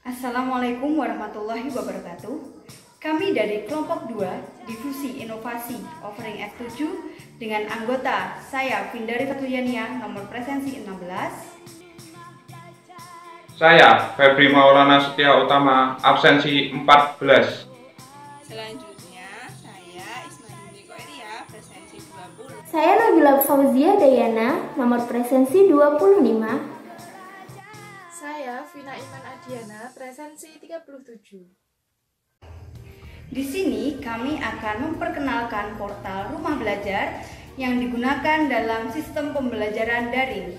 Assalamualaikum warahmatullahi wabarakatuh. Kami dari kelompok 2 Divisi Inovasi Offering F7 dengan anggota saya Vindari Fatuyania nomor presensi 16. Saya Febri Maulana Setia Utama absensi 14. Selanjutnya saya Ismail Koiria presensi 20. Saya Nabila Fauzia Dayana nomor presensi 25. Saya Vina Iman Adiana, presensi 37. Di sini kami akan memperkenalkan portal Rumah Belajar yang digunakan dalam sistem pembelajaran daring.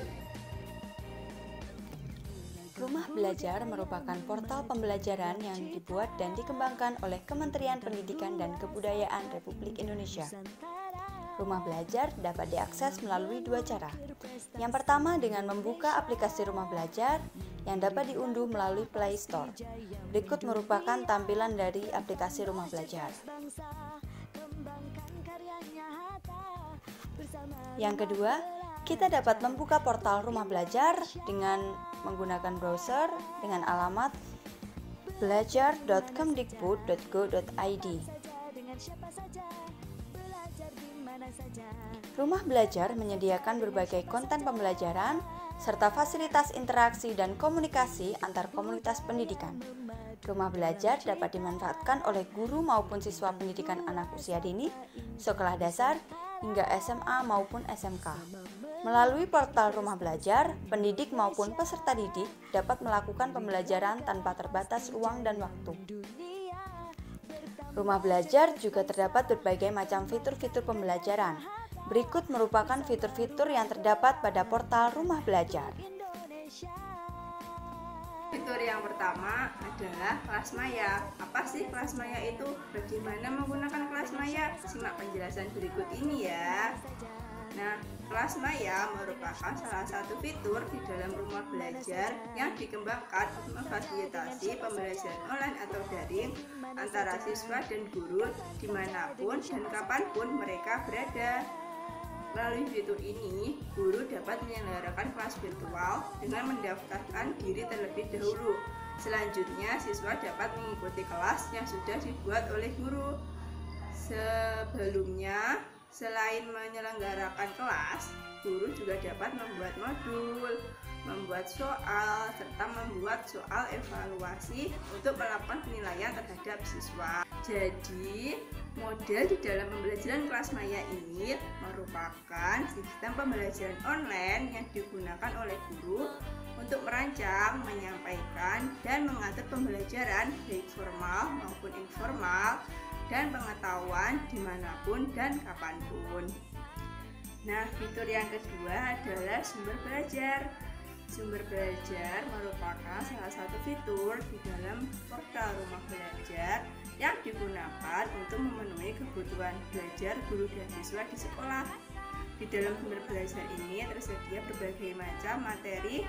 Rumah Belajar merupakan portal pembelajaran yang dibuat dan dikembangkan oleh Kementerian Pendidikan dan Kebudayaan Republik Indonesia. Rumah Belajar dapat diakses melalui dua cara. Yang pertama dengan membuka aplikasi Rumah Belajar yang dapat diunduh melalui Play Store. Berikut merupakan tampilan dari aplikasi Rumah Belajar. Yang kedua, kita dapat membuka portal Rumah Belajar dengan menggunakan browser dengan alamat belajar.kemdikbud.go.id. Rumah Belajar menyediakan berbagai konten pembelajaran serta fasilitas interaksi dan komunikasi antar komunitas pendidikan. Rumah Belajar dapat dimanfaatkan oleh guru maupun siswa pendidikan anak usia dini, sekolah dasar, hingga SMA maupun SMK. Melalui portal Rumah Belajar, pendidik maupun peserta didik dapat melakukan pembelajaran tanpa terbatas ruang dan waktu. Rumah Belajar juga terdapat berbagai macam fitur-fitur pembelajaran. Berikut merupakan fitur-fitur yang terdapat pada portal Rumah Belajar. Fitur yang pertama adalah kelas maya. Apa sih kelas maya itu? Bagaimana menggunakan kelas maya? Simak penjelasan berikut ini ya. Nah, kelas maya merupakan salah satu fitur di dalam Rumah Belajar yang dikembangkan untuk memfasilitasi pembelajaran online atau daring antara siswa dan guru dimanapun dan kapanpun mereka berada. Melalui fitur ini, guru dapat menyelenggarakan kelas virtual dengan mendaftarkan diri terlebih dahulu. Selanjutnya, siswa dapat mengikuti kelas yang sudah dibuat oleh guru. Sebelumnya, selain menyelenggarakan kelas, guru juga dapat membuat modul, membuat soal, serta membuat soal evaluasi untuk melakukan penilaian terhadap siswa. Jadi, model di dalam pembelajaran kelas maya ini merupakan sistem pembelajaran online yang digunakan oleh guru untuk merancang, menyampaikan, dan mengatur pembelajaran baik formal maupun informal dan pengetahuan dimanapun dan kapanpun. Nah, fitur yang kedua adalah sumber belajar. Sumber belajar merupakan salah satu fitur di dalam portal Rumah Belajar yang digunakan untuk memenuhi kebutuhan belajar guru dan siswa di sekolah. Di dalam sumber belajar ini tersedia berbagai macam materi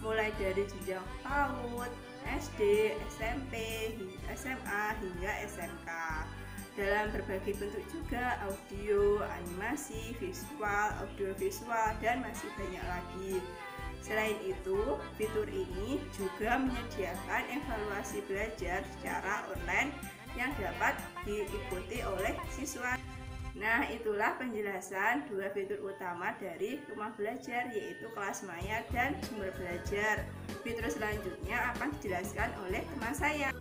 mulai dari jenjang PAUD, SD, SMP, SMA hingga SMK. Dalam berbagai bentuk juga audio, animasi, visual, audiovisual, dan masih banyak lagi. Selain itu, fitur ini juga menyediakan evaluasi belajar secara online yang dapat diikuti oleh siswa. Nah, itulah penjelasan dua fitur utama dari Rumah Belajar, yaitu kelas maya dan sumber belajar. Fitur selanjutnya akan dijelaskan oleh teman saya.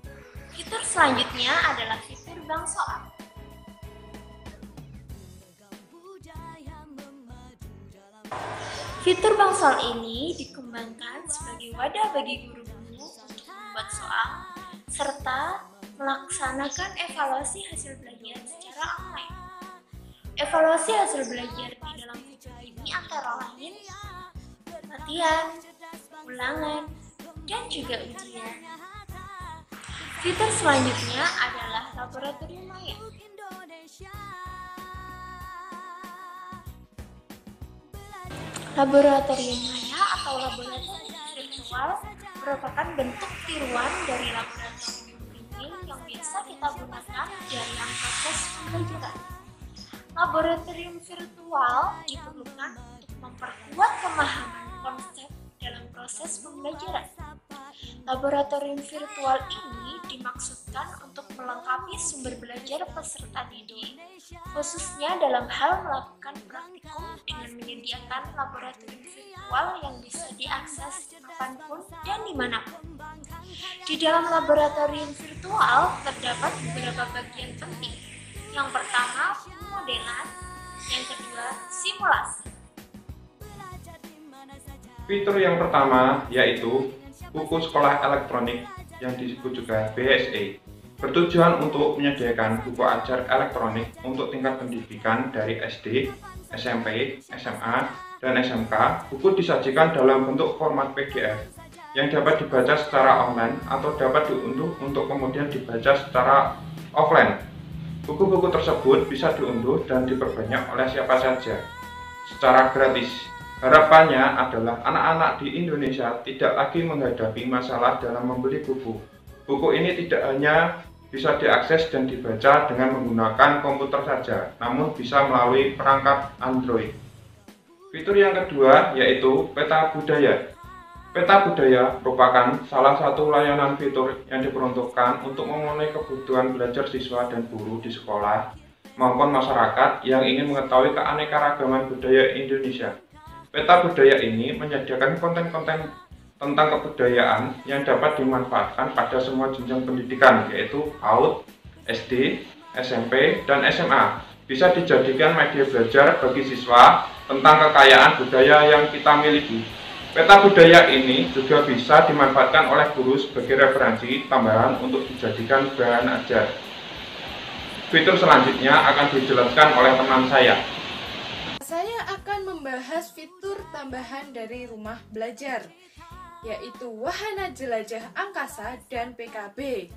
Fitur selanjutnya adalah fitur bank soal. Fitur bank soal ini dikembangkan sebagai wadah bagi guru-guru untuk membuat soal serta melaksanakan evaluasi hasil belajar secara online. Evaluasi hasil belajar di dalam fitur ini antara lain latihan, ulangan, dan juga ujian. Fitur selanjutnya adalah laboratorium maya. Laboratorium maya atau laboratorium virtual merupakan bentuk tiruan dari laboratorium real yang biasa kita gunakan dalam proses pembelajaran. Laboratorium virtual diperlukan untuk memperkuat pemahaman konsep dalam proses pembelajaran. Laboratorium virtual ini dimaksudkan untuk melengkapi sumber belajar peserta didik, khususnya dalam hal melakukan praktikum dengan menyediakan laboratorium virtual yang bisa diakses kapanpun dan dimanapun. Di dalam laboratorium virtual terdapat beberapa bagian penting. Yang pertama, pemodelan. Yang kedua, simulasi. Fitur yang pertama yaitu buku sekolah elektronik yang disebut juga BSE, bertujuan untuk menyediakan buku ajar elektronik untuk tingkat pendidikan dari SD, SMP, SMA, dan SMK. Buku disajikan dalam bentuk format PDF yang dapat dibaca secara online atau dapat diunduh untuk kemudian dibaca secara offline. Buku-buku tersebut bisa diunduh dan diperbanyak oleh siapa saja secara gratis. Harapannya adalah anak-anak di Indonesia tidak lagi menghadapi masalah dalam membeli buku. Buku ini tidak hanya bisa diakses dan dibaca dengan menggunakan komputer saja, namun bisa melalui perangkat Android. Fitur yang kedua yaitu peta budaya. Peta budaya merupakan salah satu layanan fitur yang diperuntukkan untuk memenuhi kebutuhan belajar siswa dan guru di sekolah maupun masyarakat yang ingin mengetahui keanekaragaman budaya Indonesia. Peta budaya ini menyediakan konten-konten tentang kebudayaan yang dapat dimanfaatkan pada semua jenjang pendidikan, yaitu PAUD, SD, SMP, dan SMA. Bisa dijadikan media belajar bagi siswa tentang kekayaan budaya yang kita miliki. Peta budaya ini juga bisa dimanfaatkan oleh guru sebagai referensi tambahan untuk dijadikan bahan ajar. Fitur selanjutnya akan dijelaskan oleh teman saya. Saya akan membahas fitur tambahan dari rumah belajar, yaitu Wahana Jelajah Angkasa dan PKB.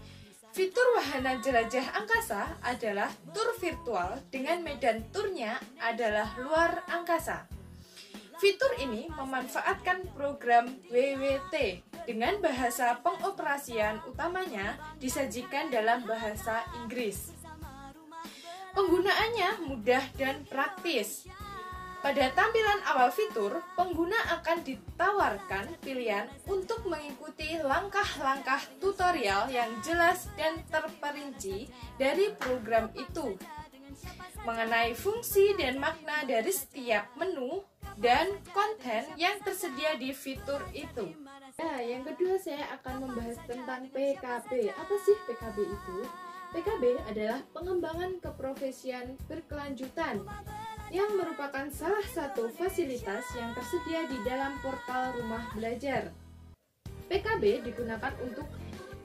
Fitur Wahana Jelajah Angkasa adalah tur virtual dengan medan turnya adalah luar angkasa. Fitur ini memanfaatkan program WWT dengan bahasa pengoperasian utamanya disajikan dalam bahasa Inggris. Penggunaannya mudah dan praktis. Pada tampilan awal fitur, pengguna akan ditawarkan pilihan untuk mengikuti langkah-langkah tutorial yang jelas dan terperinci dari program itu, mengenai fungsi dan makna dari setiap menu dan konten yang tersedia di fitur itu. Nah, yang kedua saya akan membahas tentang PKB. Apa sih PKB itu? PKB adalah pengembangan keprofesian berkelanjutan yang merupakan salah satu fasilitas yang tersedia di dalam portal rumah belajar. PKB digunakan untuk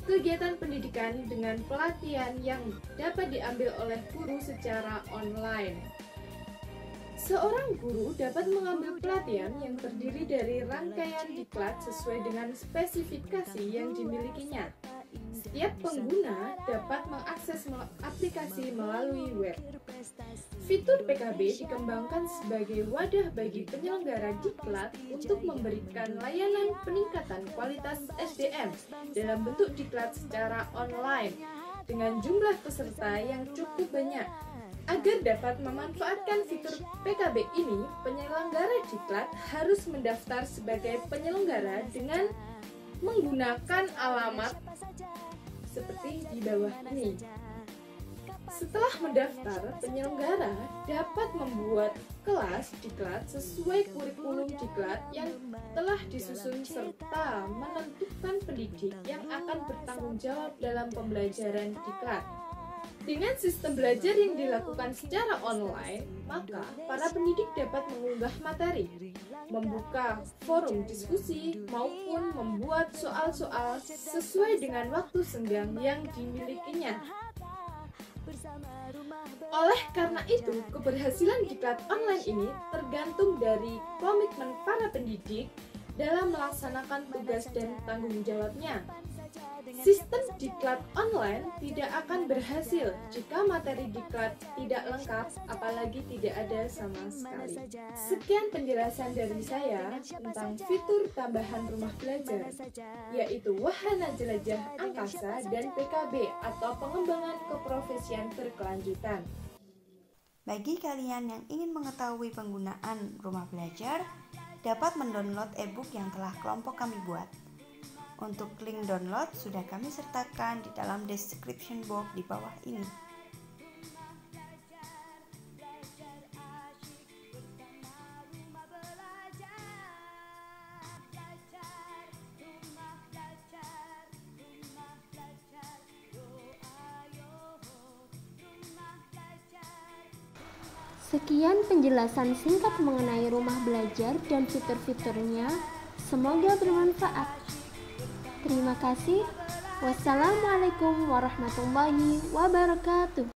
kegiatan pendidikan dengan pelatihan yang dapat diambil oleh guru secara online. Seorang guru dapat mengambil pelatihan yang terdiri dari rangkaian diklat sesuai dengan spesifikasi yang dimilikinya. Setiap pengguna dapat mengakses aplikasi melalui web. Fitur PKB dikembangkan sebagai wadah bagi penyelenggara diklat untuk memberikan layanan peningkatan kualitas SDM dalam bentuk diklat secara online dengan jumlah peserta yang cukup banyak. Agar dapat memanfaatkan fitur PKB ini, penyelenggara diklat harus mendaftar sebagai penyelenggara dengan menggunakan alamat seperti di bawah ini. Setelah mendaftar, penyelenggara dapat membuat kelas diklat sesuai kurikulum diklat yang telah disusun serta menentukan pendidik yang akan bertanggung jawab dalam pembelajaran diklat. Dengan sistem belajar yang dilakukan secara online, maka para pendidik dapat mengunggah materi, membuka forum diskusi, maupun membuat soal-soal sesuai dengan waktu senggang yang dimilikinya. Oleh karena itu, keberhasilan diklat online ini tergantung dari komitmen para pendidik dalam melaksanakan tugas dan tanggung jawabnya. Sistem diklat online tidak akan berhasil jika materi diklat tidak lengkap, apalagi tidak ada sama sekali. Sekian penjelasan dari saya tentang fitur tambahan rumah belajar, yaitu Wahana Jelajah Angkasa dan PKB atau pengembangan keprofesian berkelanjutan. Bagi kalian yang ingin mengetahui penggunaan rumah belajar, dapat mendownload e-book yang telah kelompok kami buat. Untuk link download sudah kami sertakan di dalam description box di bawah ini. Sekian penjelasan singkat mengenai rumah belajar dan fitur-fiturnya. Semoga bermanfaat. Terima kasih. Wassalamualaikum warahmatullahi wabarakatuh.